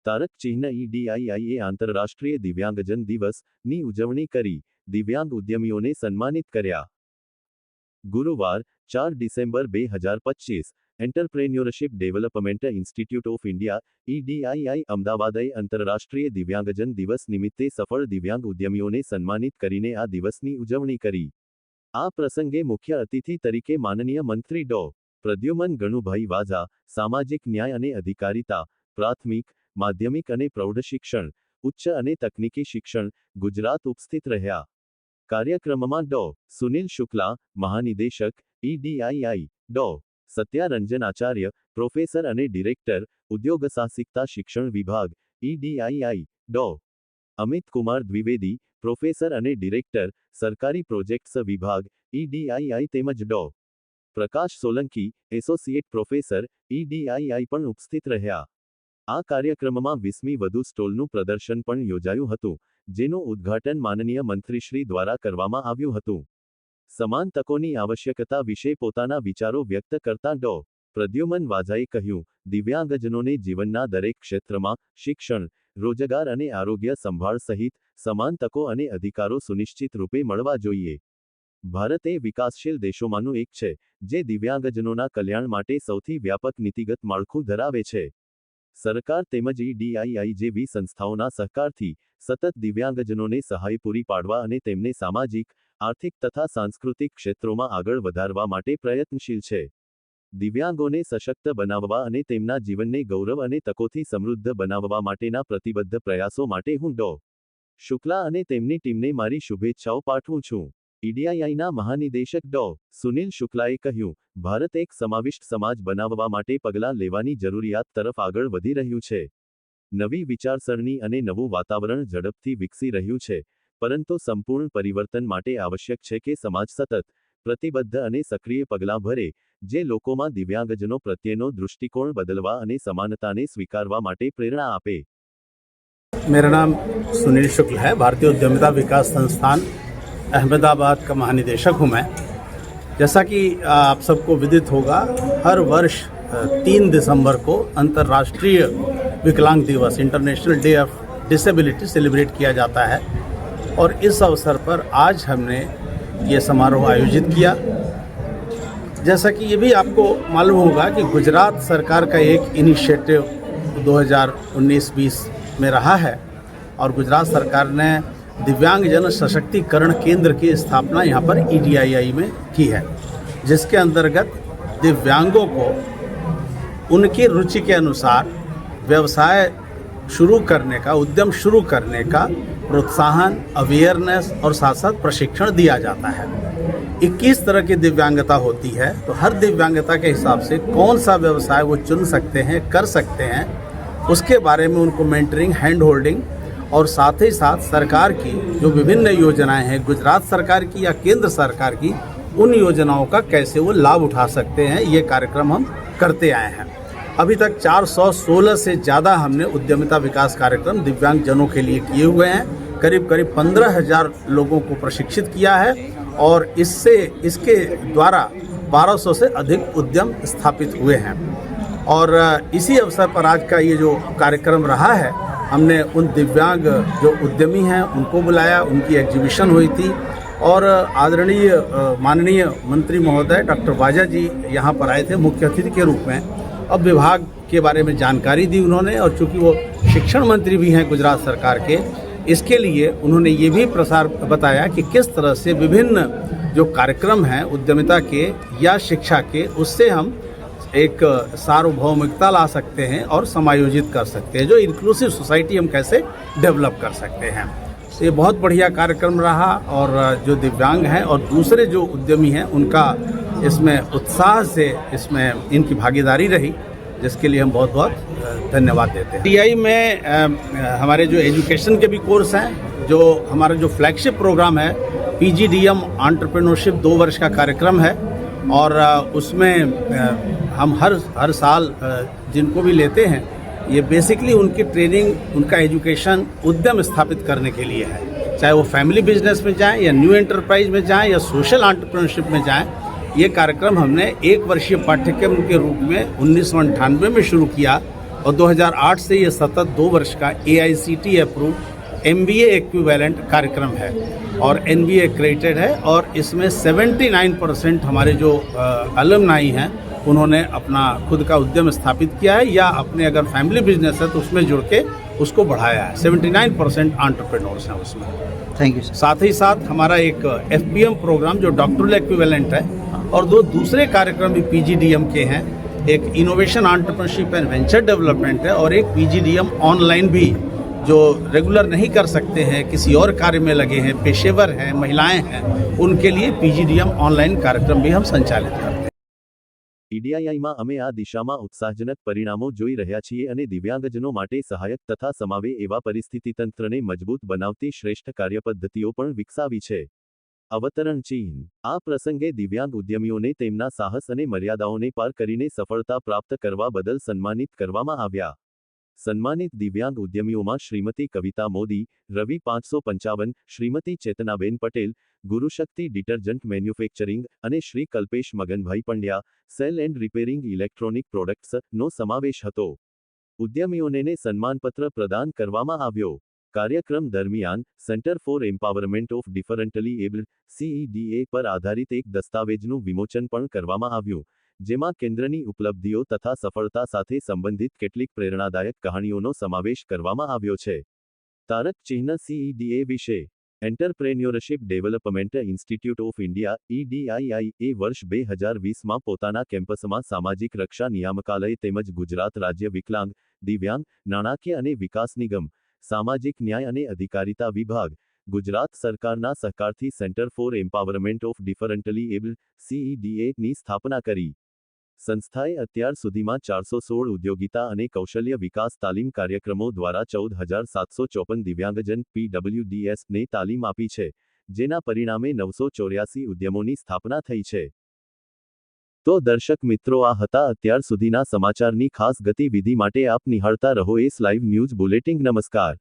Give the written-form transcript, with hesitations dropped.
તારક ચિહ્ન EDII એ આંતરરાષ્ટ્રીય દિવ્યાંગજન દિવસની ઉજવણી કરી દિવ્યાંગ ઉદ્યમીઓને સન્માનિત કર્યા। ગુરુવાર 4 December 2025 entrepreneurship development institute of India EDII અમદાવાદે આંતરરાષ્ટ્રીય દિવ્યાંગજન દિવસ નિમિત્તે સફળ દિવ્યાંગ ઉદ્યમીઓને સન્માનિત કરીને આ દિવસની ઉજવણી કરી। આ પ્રસંગે મુખ્ય અતિથિ તરીકે માનનીય મંત્રી ડો. પ્રદ્યુમન ગણુભાઈ વાઝા, સામાજિક ન્યાય અને અધિકારિતા, પ્રાથમિક, માધ્યમિક અને પ્રૌઢ શિક્ષણ, ઉચ્ચ અને તકનીકી શિક્ષણ, ગુજરાત ઉપસ્થિત રહ્યા। કાર્યક્રમમાં ડો. સુનિલ શુક્લા, મહાનિદેશક, EDII, ડો. સત્યારંજન આચાર્ય, પ્રોફેસર અને ડિરેક્ટર, ઉદ્યોગ સાહસિકતા શિક્ષણ વિભાગ, EDII, ડો. અમિત કુમાર દ્વિવેદી, પ્રોફેસર અને ડિરેક્ટર, સરકારી પ્રોજેક્ટ્સ વિભાગ, EDII તેમજ ડો. પ્રકાશ સોલંકી, એસોસિએટ પ્રોફેસર, EDII પણ ઉપસ્થિત રહ્યા। આ કાર્યક્રમમાં 20મી વધુ સ્ટોલનું પ્રદર્શન પણ યોજાયું હતું, જેનું ઉદ્ઘાટન માનનીય મંત્રીશ્રી દ્વારા કરવામાં આવ્યું હતું। સમાન તકોની આવશ્યકતા વિશે પોતાના વિચારો વ્યક્ત કરતા ડો. પ્રદ્યુમન વાઝાએ કહ્યું, દિવ્યાંગજનોને જીવનના દરેક ક્ષેત્રમાં શિક્ષણ, રોજગાર અને આરોગ્ય સંભાળ સહિત સમાન તકો અને અધિકારો સુનિશ્ચિત રૂપે મળવા જોઈએ। ભારત એ વિકાસશીલ દેશોમાંનું એક છે, જે દિવ્યાંગજનોના કલ્યાણ માટે સૌથી વ્યાપક નીતિગત માળખું ધરાવે છે। સરકાર તેમજ EDII જેવી સંસ્થાઓના સહકારથી સતત દિવ્યાંગજનોને સહાય પૂરી પાડવા અને તેમને સામાજિક, આર્થિક તથા સાંસ્કૃતિક ક્ષેત્રોમાં આગળ વધારવા માટે પ્રયત્નશીલ છે। દિવ્યાંગોને સશક્ત બનાવવા અને તેમના જીવનને ગૌરવ અને તકોથી સમૃદ્ધ બનાવવા માટેના પ્રતિબદ્ધ પ્રયાસો માટે હું ડો. શુક્લા અને તેમની ટીમને મારી શુભેચ્છાઓ પાઠવું છું। EDIIના મહાનિદેશક ડો. સુનિલ શુક્લાએ કહ્યું, ભારત એક સમાવિષ્ટ સમાજ બનાવવા માટે પગલાં લેવાની જરૂરિયાત તરફ આગળ વધી રહ્યું છે। નવી વિચારસરણી અને નવું વાતાવરણ ઝડપથી વિકસી રહ્યું છે, પરંતુ સંપૂર્ણ પરિવર્તન માટે આવશ્યક છે કે સમાજ સતત, પ્રતિબદ્ધ અને સક્રિય પગલાં ભરે, જે લોકોમાં દિવ્યાંગજનો પ્રત્યેનો દૃષ્ટિકોણ બદલવા અને સમાનતાને સ્વીકારવા માટે પ્રેરણા આપે। मेरा नाम सुनील शुक्ल है। भारतीय उद्यमिता विकास संस्थान अहमदाबाद का महानिदेशक हूँ मैं। जैसा कि आप सबको विदित होगा, हर वर्ष 3 दिसंबर को अंतर्राष्ट्रीय विकलांग दिवस, international day of disability celebrate किया जाता है और इस अवसर पर आज हमने ये समारोह आयोजित किया। जैसा कि ये भी आपको मालूम होगा कि गुजरात सरकार का एक इनिशिएटिव 2019-20 में रहा है और गुजरात सरकार ने दिव्यांगजन सशक्तिकरण केंद्र की स्थापना यहाँ पर EDII में की है, जिसके अंतर्गत दिव्यांगों को उनकी रुचि के अनुसार व्यवसाय शुरू करने का, उद्यम शुरू करने का प्रोत्साहन, अवेयरनेस और साथ साथ प्रशिक्षण दिया जाता है। 21 तरह की दिव्यांगता होती है, तो हर दिव्यांगता के हिसाब से कौन सा व्यवसाय वो चुन सकते हैं, कर सकते हैं, उसके बारे में उनको मेंटरिंग, हैंड होल्डिंग और साथ ही साथ सरकार की जो विभिन्न योजनाएं हैं, गुजरात सरकार की या केंद्र सरकार की, उन योजनाओं का कैसे वो लाभ उठा सकते हैं, ये कार्यक्रम हम करते आए हैं। अभी तक 416 से ज़्यादा हमने उद्यमिता विकास कार्यक्रम दिव्यांगजनों के लिए किए हुए हैं। करीब 15,000 लोगों को प्रशिक्षित किया है और इसके द्वारा 1200 से अधिक उद्यम स्थापित हुए हैं। और इसी अवसर पर आज का ये जो कार्यक्रम रहा है, हमने उन दिव्यांग जो उद्यमी हैं उनको बुलाया, उनकी एग्जीबिशन हुई थी और आदरणीय माननीय मंत्री महोदय डॉक्टर वाजा जी यहाँ पर आए थे मुख्य अतिथि के रूप में। अब विभाग के बारे में जानकारी दी उन्होंने और चूँकि वो शिक्षण मंत्री भी हैं गुजरात सरकार के, इसके लिए उन्होंने ये भी बताया कि किस तरह से विभिन्न जो कार्यक्रम हैं उद्यमिता के या शिक्षा के, उससे हम एक सार्वभौमिकता ला सकते हैं और समायोजित कर सकते हैं, जो इंक्लूसिव सोसाइटी हम कैसे डेवलप कर सकते हैं। तो ये बहुत बढ़िया कार्यक्रम रहा और जो दिव्यांग हैं और दूसरे जो उद्यमी हैं उनका इसमें उत्साह से इसमें इनकी भागीदारी रही, जिसके लिए हम बहुत बहुत धन्यवाद देते हैं। EDII में हमारे जो एजुकेशन के भी कोर्स हैं, जो हमारा जो फ्लैगशिप प्रोग्राम है PGDM एंटरप्रेन्योरशिप 2 वर्ष का कार्यक्रम है और उसमें हम हर साल जिनको भी लेते हैं, ये बेसिकली उनकी ट्रेनिंग, उनका एजुकेशन उद्यम स्थापित करने के लिए है। चाहे वो फैमिली बिजनेस में जाएं या न्यू एंटरप्राइज में जाएं या सोशल एंटरप्रेन्योरशिप में जाएं। ये कार्यक्रम हमने 1 वर्षीय पाठ्यक्रम के रूप में 1998 में शुरू किया और 2008 से ये सतत 2 वर्ष का AICTE अप्रूव्ड MBA इक्विवेलेंट कार्यक्रम है और NBA एक्रेडिटेड है और इसमें 79% हमारे जो अलमनाई हैं उन्होंने अपना खुद का उद्यम स्थापित किया है या अपने अगर फैमिली बिजनेस है तो उसमें जुड़ के उसको बढ़ाया है। 79% एंटरप्रेन्योर्स हैं उसमें। Thank you sir. साथ ही साथ हमारा एक FPM प्रोग्राम जो डॉक्टरल एक्विवेलेंट है और 2 दूसरे कार्यक्रम भी PGDM के हैं। एक innovation entrepreneurship and venture development है और एक PGDM ऑनलाइन भी, जो रेगुलर नहीं कर सकते हैं, किसी और कार्य में लगे हैं, पेशेवर हैं, महिलाएं हैं, उनके लिए PGDM ऑनलाइन कार्यक्रम भी हम संचालित करते हैं। EDII અમે આ દિશામાં ઉત્સાહજનક પરિણામો જોઈ રહ્યા છીએ અને દિવ્યાંગજનો માટે સહાયક તથા સમાવે એવા પરિસ્થિતિ તંત્રને મજબૂત બનાવતી શ્રેષ્ઠ કાર્યપદ્ધતિઓ પણ વિકસાવી છે. અવતરણ ચિહ્ન. આ પ્રસંગે દિવ્યાંગ ઉદ્યમીઓને તેમના સાહસ અને મર્યાદાઓને પાર કરીને સફળતા પ્રાપ્ત કરવા બદલ સન્માનિત કરવામાં આવ્યા. સન્માનિત દિવ્યાંગ ઉદ્યમીઓમાં શ્રીમતી કવિતા મોદી, રવિ 555, શ્રીમતી ચેતનાબેન પટેલ, ગુરુશક્તિ ડિટર્જન્ટ મેન્યુફેક્ચરિંગ અને Shri Kalpesh Maganbhai Pandya, sale and repairing electronic products નો સમાવેશ હતો. ઉદ્યમીઓને સન્માનપત્ર પ્રદાન કરવામાં આવ્યો. કાર્યક્રમ દરમિયાન centre for empowerment of differently abled CEDA પર આધારિત એક દસ્તાવેજનું વિમોચન પણ કરવામાં આવ્યું, જેમાં કેન્દ્રની ઉપલબ્ધિઓ તથા સફળતા સાથે સંબંધિત કેટલીક પ્રેરણાદાયક કહાણીઓનો સમાવેશ કરવામાં આવ્યો છે. તારક ચિહ્ન CEDA વિશે. Entrepreneurship development institute of India EDII એ વર્ષ 2020માં પોતાના કેમ્પસમાં સામાજિક રક્ષા નિયામકાલય તેમજ ગુજરાત રાજ્ય વિકલાંગ, દિવ્યાંગ, નાણાકીય અને વિકાસ નિગમ, સામાજિક ન્યાય અને અધિકારિતા વિભાગ, ગુજરાત સરકારના સહકારથી centre for empowerment of differently abled CEDA ની સ્થાપના કરી. સંસ્થાએ અત્યાર સુધીમાં 416 ઉદ્યોગિતા અને કૌશલ્ય વિકાસ તાલીમ કાર્યક્રમો દ્વારા 14,754 દિવ્યાંગજન PWDs ને તાલીમ આપી છે, જેના પરિણામે 984 ઉદ્યમોની સ્થાપના થઈ છે. તો દર્શક મિત્રો, આ હતા અત્યાર સુધીના સમાચારની ખાસ ગતિવિધિ માટે આપ નિહાળતા રહો એસ લાઈવ ન્યૂઝ બુલેટિન. નમસ્કાર.